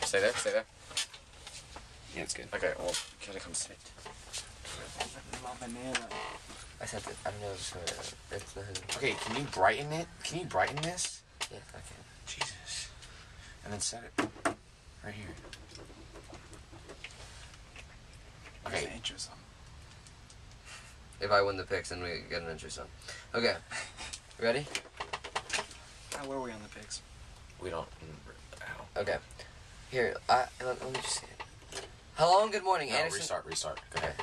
Stay there. Stay there. Yeah, it's good. Okay. Well, you gotta come sit. My banana. I sent it. I don't know if it's the... Okay. Can you brighten it? Can you brighten this? Yeah, I can. Jesus. And then set it right here. Okay. Okay. Intro song. If I win the picks, then we get an intro song. Okay. Ready? How were we on the picks? We don't. Ow. Okay. Here, let me just see it. Hello and good morning, No, Anderson. restart. Go ahead.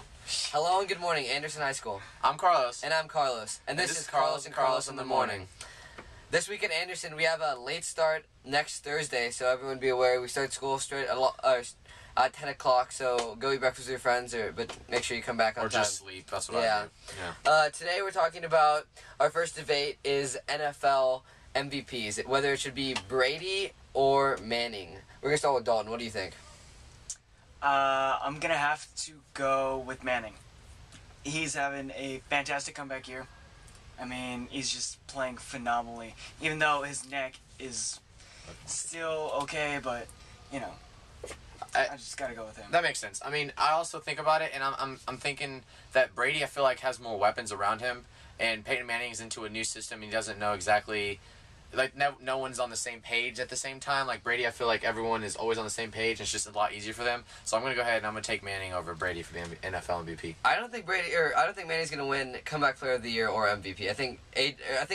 Hello and good morning, Anderson High School. I'm Carlos. And I'm Carlos. And this is Carlos and Carlos in the morning. This week at Anderson, we have a late start next Thursday, so everyone be aware. We start school straight at 10 o'clock, so go eat breakfast with your friends, but make sure you come back on Or time. just sleep. That's what I do. Yeah. Today we're talking about, our first debate is NFL MVPs, whether it should be Brady or Manning. We're going to start with Dalton. What do you think? I'm gonna have to go with Manning. He's having a fantastic comeback year. I mean, he's just playing phenomenally. Even though his neck is still okay, but you know, I just gotta go with him. That makes sense. I mean, I also think about it, and I'm thinking that Brady, I feel like, has more weapons around him, and Peyton Manning is into a new system. He doesn't know exactly. Like, no one's on the same page at the same time. Like, Brady, I feel like everyone is always on the same page. It's just a lot easier for them. So I'm going to go ahead and I'm going to take Manning over Brady for the NFL MVP. I don't think Manning's going to win Comeback Player of the Year or MVP. I think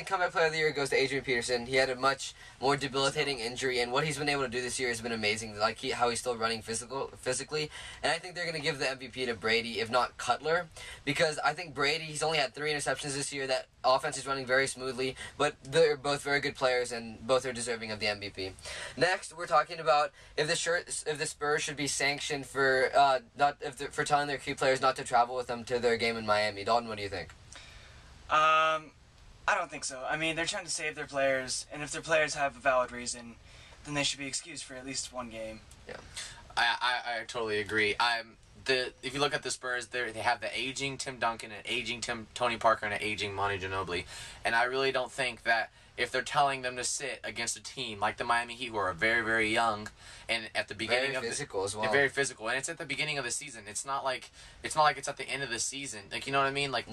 Comeback Player of the Year goes to Adrian Peterson. He had a much more debilitating injury, and what he's been able to do this year has been amazing. Like, how he's still running physically. And I think they're going to give the MVP to Brady, if not Cutler, because I think Brady, he's only had 3 interceptions this year. That offense is running very smoothly, but they're both very good players, and both are deserving of the MVP. Next, we're talking about if the Spurs should be sanctioned for for telling their key players not to travel with them to their game in Miami. Dalton, what do you think? I don't think so. I mean, they're trying to save their players, and if their players have a valid reason, then they should be excused for at least one game. Yeah, I totally agree. If you look at the Spurs, they have the aging Tim Duncan, an aging Tony Parker, and an aging Monty Ginobili, and I really don't think that if they're telling them to sit against a team like the Miami Heat, who are very, very young, and at the beginning very physical as well. They're very physical, and it's at the beginning of the season. It's not like it's at the end of the season. Like, you know what I mean? Like,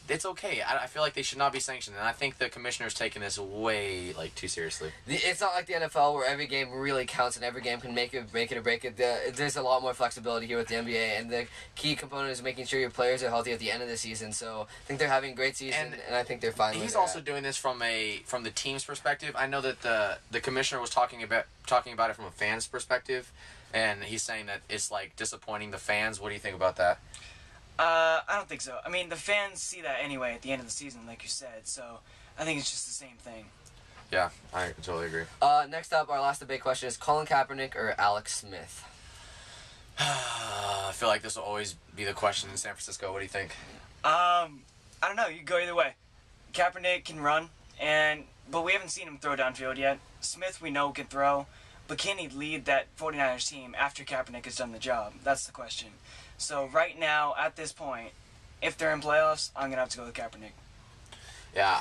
it's okay. I feel like they should not be sanctioned, and I think the commissioner's taking this way too seriously. It's not like the NFL where every game really counts and every game can make it or break it. There's a lot more flexibility here with the NBA, and the key component is making sure your players are healthy at the end of the season. So I think they're having a great season, and I think they're fine. He's also doing this from the team's perspective. I know that the commissioner was talking about it from a fan's perspective, and he's saying that it's like disappointing the fans. What do you think about that? I don't think so. I mean, the fans see that anyway at the end of the season, like you said, so I think it's just the same thing. Yeah, I totally agree. Next up, our last debate question is Colin Kaepernick or Alex Smith? I feel like this will always be the question in San Francisco. What do you think? I don't know. You can go either way. Kaepernick can run, but we haven't seen him throw downfield yet. Smith, we know, can throw, but can he lead that 49ers team after Kaepernick has done the job? That's the question. So right now, at this point, if they're in playoffs, I'm going to have to go with Kaepernick. Yeah,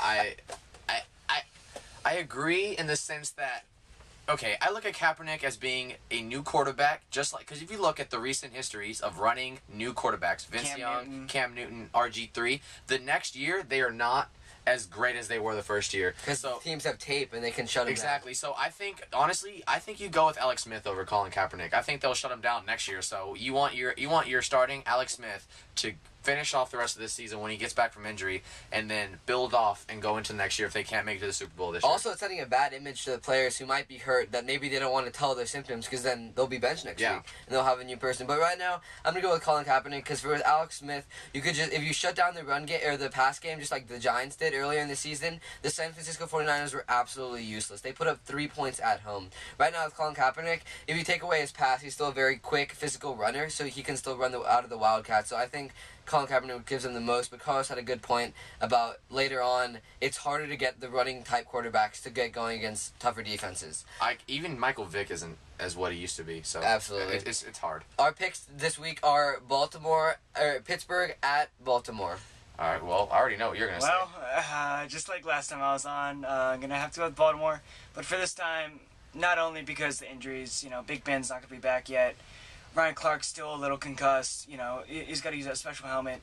I agree in the sense that, okay, I look at Kaepernick as being a new quarterback, just like, because if you look at the recent histories of running new quarterbacks, Vince Young, Cam Newton, RG3, the next year, they are not as great as they were the first year. Because teams have tape and they can shut him down. Exactly. So I think, honestly, you go with Alex Smith over Colin Kaepernick. I think they'll shut him down next year. So you want your starting Alex Smith to finish off the rest of this season when he gets back from injury, and then build off and go into next year if they can't make it to the Super Bowl this year. Also, it's setting a bad image to the players who might be hurt that maybe they don't want to tell their symptoms because then they'll be benched next week and they'll have a new person. But right now, I'm gonna go with Colin Kaepernick because for Alex Smith, you could just, if you shut down the run game or the pass game just like the Giants did earlier in the season, the San Francisco 49ers were absolutely useless. They put up 3 points at home. Right now with Colin Kaepernick, if you take away his pass, he's still a very quick physical runner, so he can still run out of the Wildcats. So I think Colin Kaepernick gives them the most, but Carlos had a good point about later on, it's harder to get the running type quarterbacks to get going against tougher defenses. Even Michael Vick isn't as what he used to be, so absolutely, it's hard. Our picks this week are Pittsburgh at Baltimore. All right, well, I already know what you're going to say. Well, just like last time I was on, I'm going to have to go with Baltimore. But for this time, Not only because the injuries, Big Ben's not going to be back yet. Ryan Clark's still a little concussed. He's got to use that special helmet.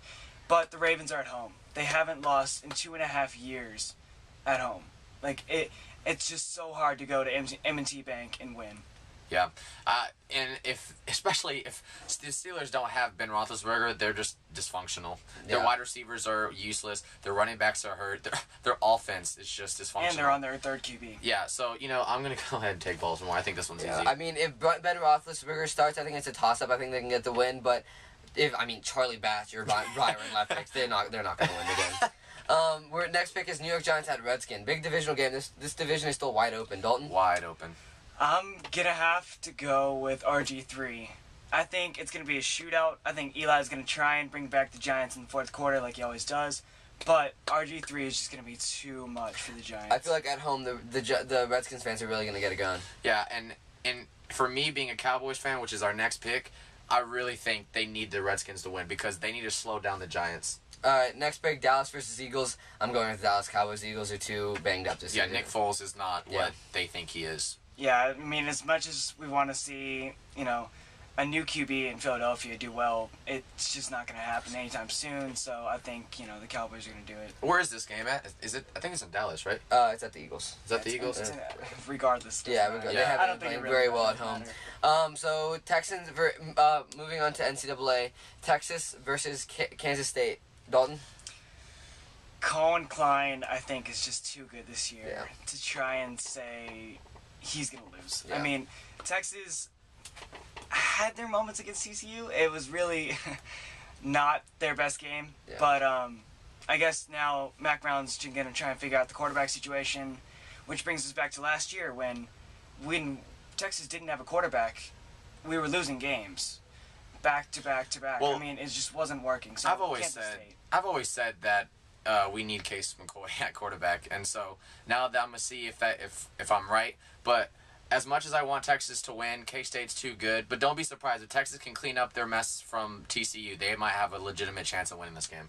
But the Ravens are at home. They haven't lost in 2.5 years at home. It's just so hard to go to M&T Bank and win. Yeah, and especially if the Steelers don't have Ben Roethlisberger, they're just dysfunctional. Their wide receivers are useless. Their running backs are hurt. Their offense is just dysfunctional. And they're on their third QB. Yeah, so I'm gonna go ahead and take Baltimore. I think this one's easy. I mean, if Ben Roethlisberger starts, I think it's a toss-up. I think they can get the win. But Charlie Batch or Byron Leftwich, they're not gonna win the game. Next pick is New York Giants at Redskins. Big divisional game. This division is still wide open. Dalton? Wide open. I'm going to have to go with RG3. I think it's going to be a shootout. I think Eli's going to try and bring back the Giants in the fourth quarter like he always does. But RG3 is just going to be too much for the Giants. I feel like at home the Redskins fans are really going to get it going. Yeah, and for me being a Cowboys fan, which is our next pick, I really think they need the Redskins to win because they need to slow down the Giants. All right, next pick, Dallas versus Eagles. I'm going with Dallas Cowboys. Eagles are too banged up this year. Yeah, Nick Foles is not what they think he is. Yeah, I mean, as much as we want to see, a new QB in Philadelphia do well, it's just not going to happen anytime soon. So I think, the Cowboys are going to do it. Where is this game at? Is it? I think it's in Dallas, right? It's at the Eagles. Is that the Eagles? Regardless. They haven't been playing very well at home. So Texans, moving on to NCAA, Texas versus Kansas State. Dalton? Colin Klein, I think, is just too good this year to try and say he's going to lose. Yeah. I mean, Texas had their moments against TCU. It was really not their best game. Yeah. But I guess now Mac Brown's going to try and figure out the quarterback situation, which brings us back to last year when Texas didn't have a quarterback, we were losing games back to back to back. Well, I mean, it just wasn't working. So I've always said that we need Case McCoy at quarterback, and so now that I'm gonna see if I'm right. But as much as I want Texas to win, K-State's too good. But don't be surprised if Texas can clean up their mess from TCU. They might have a legitimate chance of winning this game.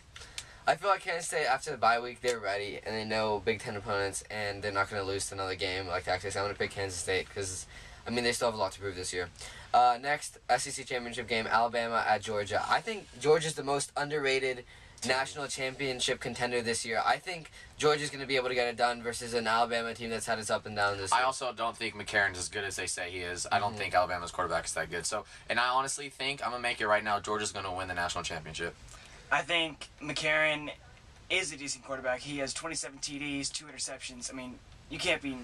I feel like Kansas State, after the bye week, they're ready, and they know Big Ten opponents, and they're not going to lose to another game like Texas. I'm going to pick Kansas State because, they still have a lot to prove this year. Next, SEC Championship game, Alabama at Georgia. I think Georgia's the most underrated national championship contender this year. I think Georgia's going to be able to get it done versus an Alabama team that's had its up and down this year. I also don't think McCarron's as good as they say he is. I don't think Alabama's quarterback is that good. So, and I honestly think, I'm going to make it right now, Georgia's going to win the national championship. I think McCarron is a decent quarterback. He has 27 TDs, 2 interceptions. I mean, you can't be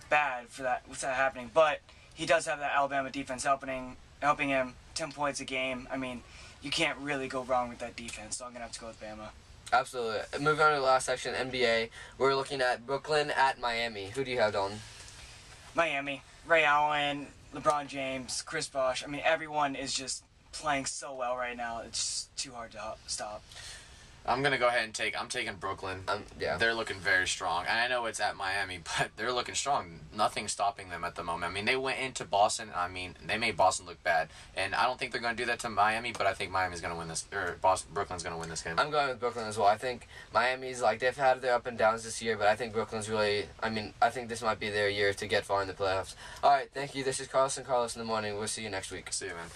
bad for that with that happening. But he does have that Alabama defense helping him 10 points a game. I mean, you can't really go wrong with that defense, so I'm going to have to go with Bama. Absolutely. Moving on to the last section, NBA. We're looking at Brooklyn at Miami. Who do you have, Dalton? Miami. Ray Allen, LeBron James, Chris Bosh. I mean, everyone is just playing so well right now. It's just too hard to stop. I'm going to go ahead and I'm taking Brooklyn. Yeah. They're looking very strong. And I know it's at Miami, but they're looking strong. Nothing's stopping them at the moment. I mean, they went into Boston. They made Boston look bad. And I don't think they're going to do that to Miami, but I think Miami's going to win this, or Brooklyn's going to win this game. I'm going with Brooklyn as well. I think Miami's, they've had their up and downs this year, but I think Brooklyn's really, I think this might be their year to get far in the playoffs. All right, thank you. This is Carlos in the Morning. We'll see you next week. See you, man.